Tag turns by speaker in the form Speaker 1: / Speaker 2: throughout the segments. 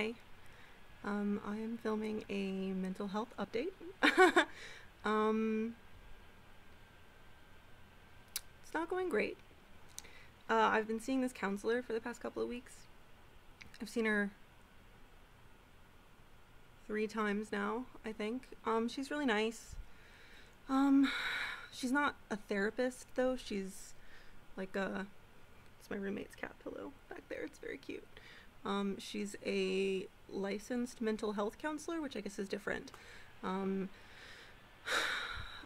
Speaker 1: Hi. I am filming a mental health update. um, it's not going great. I've been seeing this counselor for the past couple of weeks. I've seen her 3 times now, I think. She's really nice. Um, she's not a therapist though. She's like it's my roommate's cat pillow back there. It's very cute. She's a licensed mental health counselor, which I guess is different. Um,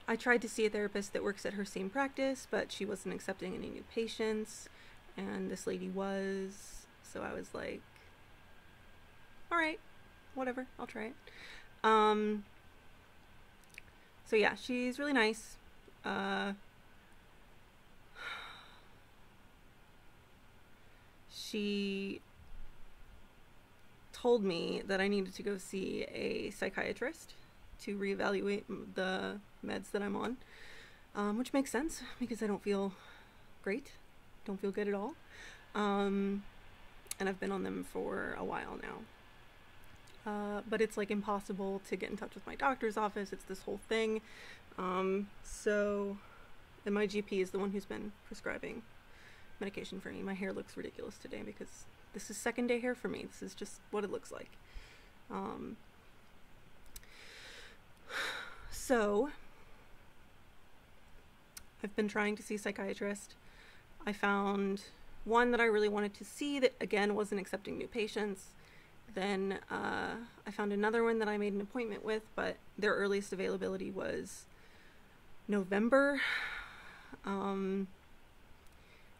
Speaker 1: I tried to see a therapist that works at her same practice, but she wasn't accepting any new patients, and this lady was. So I was like, all right, whatever, I'll try it. Um, so yeah, she's really nice. She told me that I needed to go see a psychiatrist to reevaluate the meds that I'm on, which makes sense because I don't feel great, don't feel good at all. And I've been on them for a while now. But it's like impossible to get in touch with my doctor's office. It's this whole thing. And my GP is the one who's been prescribing medication for me. My hair looks ridiculous today because this is second day hair for me. This is just what it looks like. So I've been trying to see a psychiatrist. I found one that I really wanted to see that again wasn't accepting new patients. Then I found another one that I made an appointment with, but their earliest availability was November.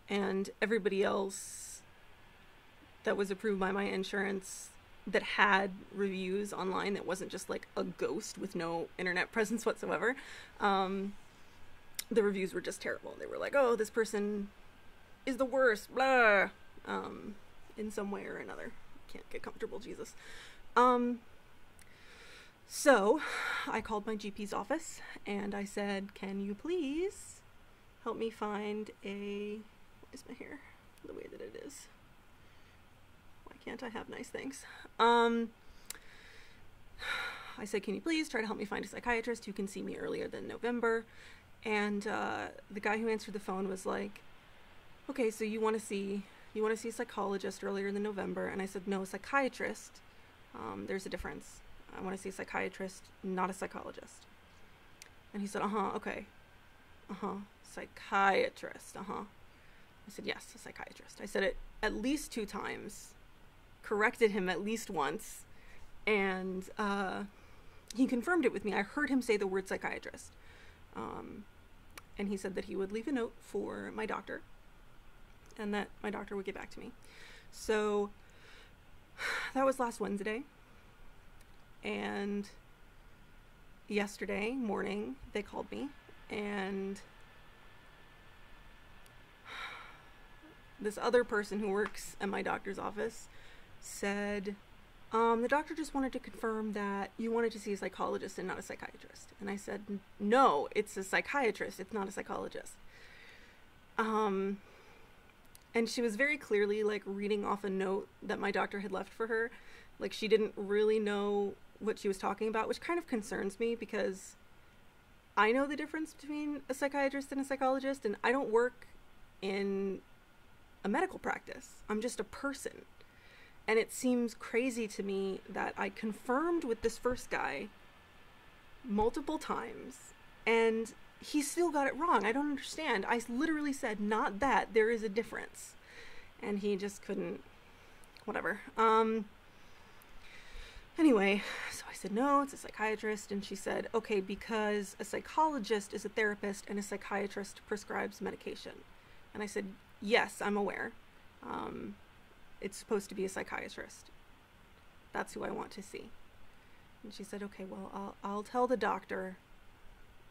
Speaker 1: And everybody else that was approved by my insurance that had reviews online that wasn't just like a ghost with no internet presence whatsoever, the reviews were just terrible. They were like, oh, this person is the worst, blah, in some way or another. Can't get comfortable, Jesus. So I called my GP's office and I said, can you please help me find a... Why is my hair the way that it is? Why can't I have nice things? I said, can you please try to help me find a psychiatrist who can see me earlier than November? And the guy who answered the phone was like, okay, so you want to see a psychologist earlier than November? And I said, no, a psychiatrist. There's a difference. I want to see a psychiatrist, not a psychologist. And he said, okay. Psychiatrist, I said, yes, a psychiatrist. I said it at least 2 times, corrected him at least once, and he confirmed it with me. I heard him say the word psychiatrist. And he said that he would leave a note for my doctor and that my doctor would get back to me. So that was last Wednesday. And yesterday morning, they called me, and this other person who works at my doctor's office said, the doctor just wanted to confirm that you wanted to see a psychologist and not a psychiatrist. And I said, no, it's a psychiatrist. It's not a psychologist. And she was very clearly like reading off a note that my doctor had left for her. Like she didn't really know what she was talking about, which kind of concerns me because I know the difference between a psychiatrist and a psychologist, and I don't work in a medical practice. I'm just a person. And it seems crazy to me that I confirmed with this first guy multiple times and he still got it wrong. I don't understand. I literally said, not that, there is a difference. And he just couldn't, whatever. Anyway, so I said, no, it's a psychiatrist. And she said, okay, because a psychologist is a therapist and a psychiatrist prescribes medication. And I said, yes, I'm aware. It's supposed to be a psychiatrist. That's who I want to see. And she said, okay, well, I'll tell the doctor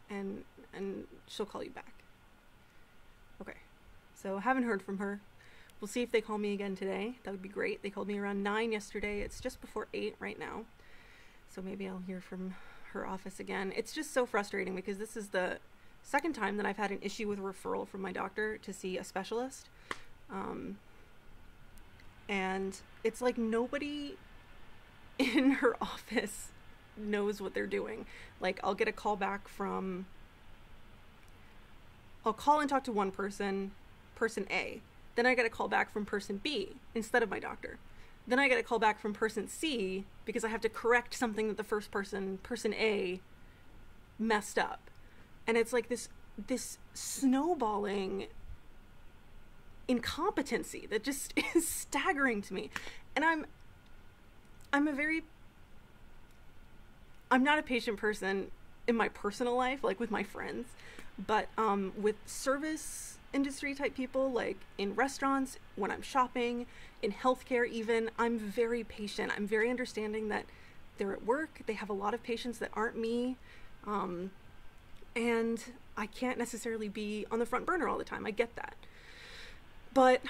Speaker 1: and she'll call you back. Okay. So haven't heard from her. We'll see if they call me again today. That would be great. They called me around 9 yesterday. It's just before 8 right now. So maybe I'll hear from her office again. It's just so frustrating because this is the second time that I've had an issue with referral from my doctor to see a specialist. And it's like nobody in her office knows what they're doing. Like, I'll get a call back from, I'll call and talk to one person, person A. Then I get a call back from person B instead of my doctor. Then I get a call back from person C because I have to correct something that the first person, person A, messed up. And it's like this snowballing incompetency that just is staggering to me. And I'm not a patient person in my personal life, like with my friends, but with service industry type people, like in restaurants, when I'm shopping, in healthcare even, I'm very patient. I'm very understanding that they're at work, they have a lot of patients that aren't me, and I can't necessarily be on the front burner all the time. I get that. But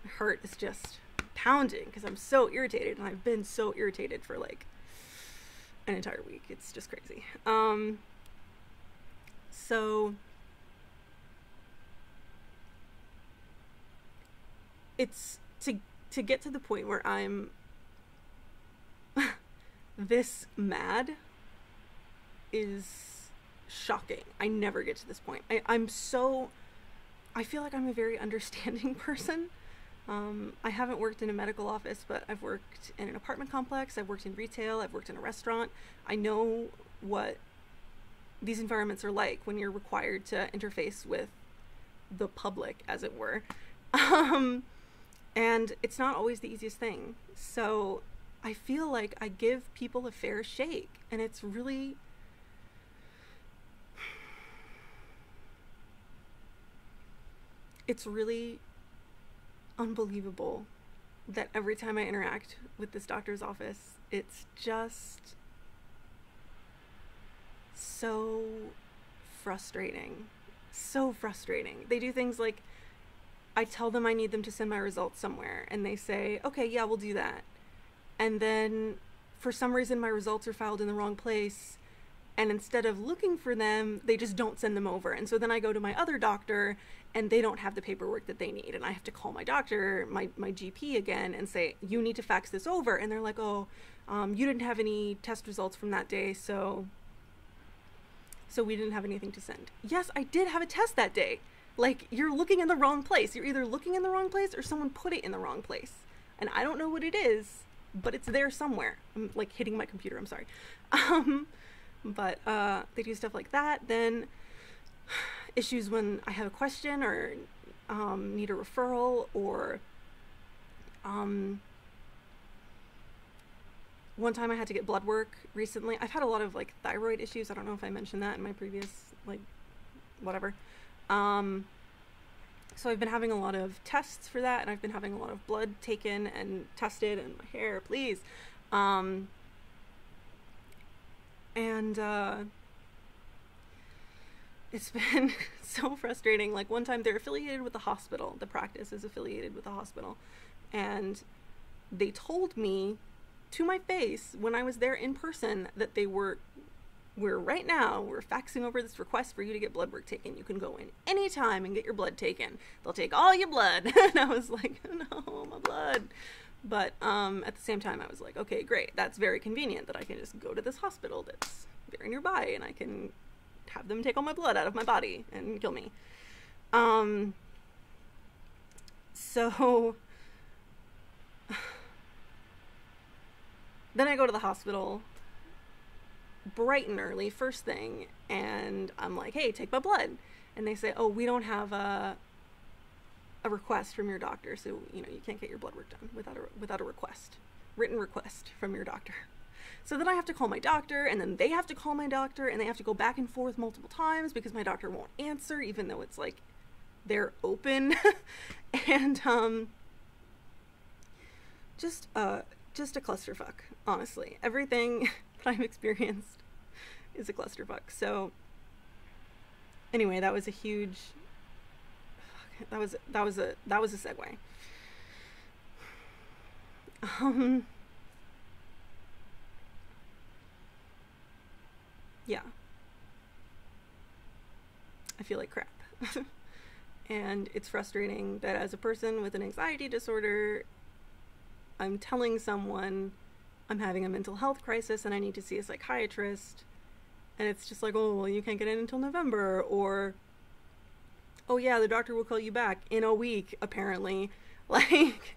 Speaker 1: my heart is just pounding because I'm so irritated, and I've been so irritated for like an entire week. It's just crazy. So it's to get to the point where I'm this mad is shocking. I never get to this point. I feel like I'm a very understanding person. I haven't worked in a medical office, but I've worked in an apartment complex, I've worked in retail, I've worked in a restaurant. I know what these environments are like when you're required to interface with the public, as it were. And it's not always the easiest thing. So I feel like I give people a fair shake, and it's really... it's really unbelievable that every time I interact with this doctor's office, it's just so frustrating. So frustrating. They do things like, I tell them I need them to send my results somewhere, and they say, okay, yeah, we'll do that. And then for some reason my results are filed in the wrong place, and instead of looking for them, they just don't send them over. And so then I go to my other doctor, and they don't have the paperwork that they need, and I have to call my doctor, my GP again, and say, you need to fax this over. And they're like, oh, you didn't have any test results from that day, so we didn't have anything to send. Yes, I did have a test that day. Like, you're looking in the wrong place. You're either looking in the wrong place or someone put it in the wrong place. And I don't know what it is, but it's there somewhere. I'm like hitting my computer, I'm sorry. But they do stuff like that. Then issues when I have a question or need a referral, or one time I had to get blood work recently. I've had a lot of like thyroid issues. I don't know if I mentioned that in my previous, like, whatever. So I've been having a lot of tests for that, and I've been having a lot of blood taken and tested, and my hair, please. It's been so frustrating. Like, one time they're affiliated with the hospital. The practice is affiliated with the hospital. And they told me to my face when I was there in person that we're faxing over this request for you to get blood work taken. You can go in anytime and get your blood taken. They'll take all your blood. And I was like, no, my blood. But at the same time, I was like, okay, great. That's very convenient that I can just go to this hospital that's very nearby, and I can have them take all my blood out of my body and kill me. So then I go to the hospital bright and early, first thing, and I'm like, hey, take my blood. And they say, oh, we don't have a request from your doctor, so you can't get your blood work done without a written request from your doctor. So then I have to call my doctor, and then they have to call my doctor, and they have to go back and forth multiple times because my doctor won't answer, even though it's like they're open. And just a clusterfuck, honestly. Everything that I've experienced is a clusterfuck. So anyway, that was a huge that was a segue. Yeah. I feel like crap. And it's frustrating that as a person with an anxiety disorder, I'm telling someone I'm having a mental health crisis and I need to see a psychiatrist. And it's just like, oh, well, you can't get in until November. Or, oh yeah, the doctor will call you back in a week, apparently. Like,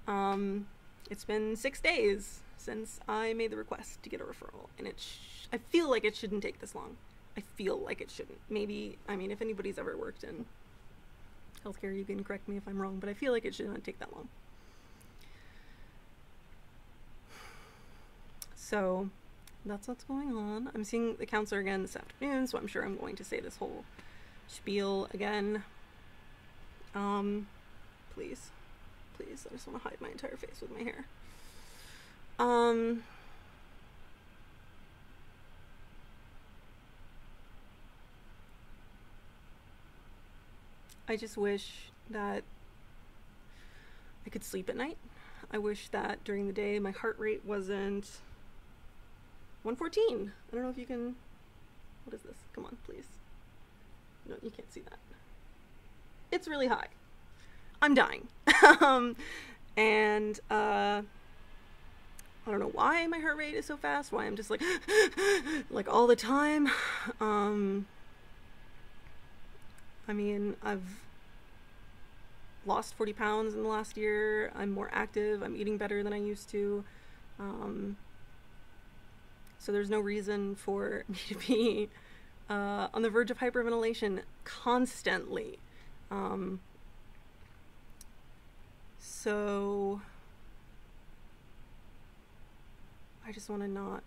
Speaker 1: it's been 6 days since I made the request to get a referral. And I feel like it shouldn't take this long. I feel like it shouldn't. Maybe, I mean, if anybody's ever worked in healthcare, you can correct me if I'm wrong, but I feel like it should not take that long. So that's what's going on. I'm seeing the counselor again this afternoon, so I'm sure I'm going to say this whole spiel again. Please, I just want to hide my entire face with my hair. I just wish that I could sleep at night. I wish that during the day my heart rate wasn't 114. I don't know if you can... What is this? Come on, please. No, you can't see that. It's really high. I'm dying. And I don't know why my heart rate is so fast, why I'm just like, like all the time. I mean, I've lost 40 pounds in the last year. I'm more active. I'm eating better than I used to. So there's no reason for me to be on the verge of hyperventilation constantly. So I just want to not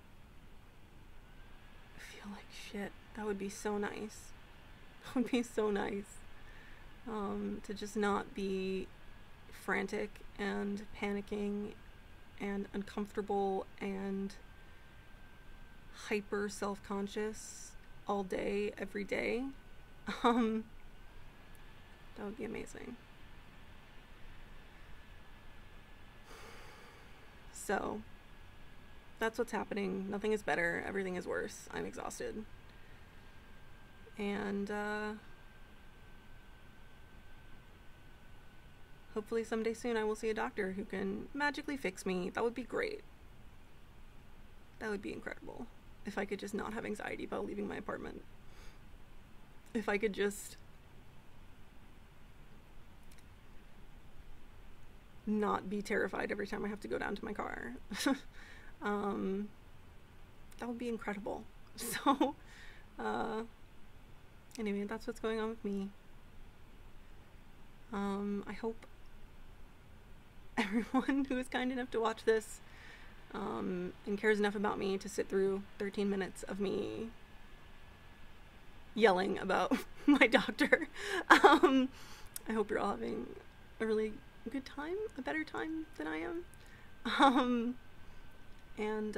Speaker 1: feel like shit. That would be so nice. That would be so nice. To just not be frantic and panicking and uncomfortable and hyper self-conscious all day, every day. That would be amazing. So that's what's happening. Nothing is better. Everything is worse. I'm exhausted. And hopefully someday soon I will see a doctor who can magically fix me. That would be great. That would be incredible. If I could just not have anxiety about leaving my apartment. If I could just not be terrified every time I have to go down to my car. That would be incredible. So, anyway, that's what's going on with me. I hope everyone who is kind enough to watch this and cares enough about me to sit through 13 minutes of me yelling about my doctor. I hope you're all having a really good time, a better time than I am. And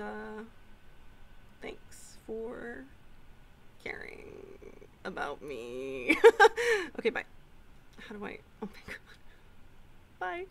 Speaker 1: thanks for caring about me. Okay, bye. How do I... Oh my god. Bye.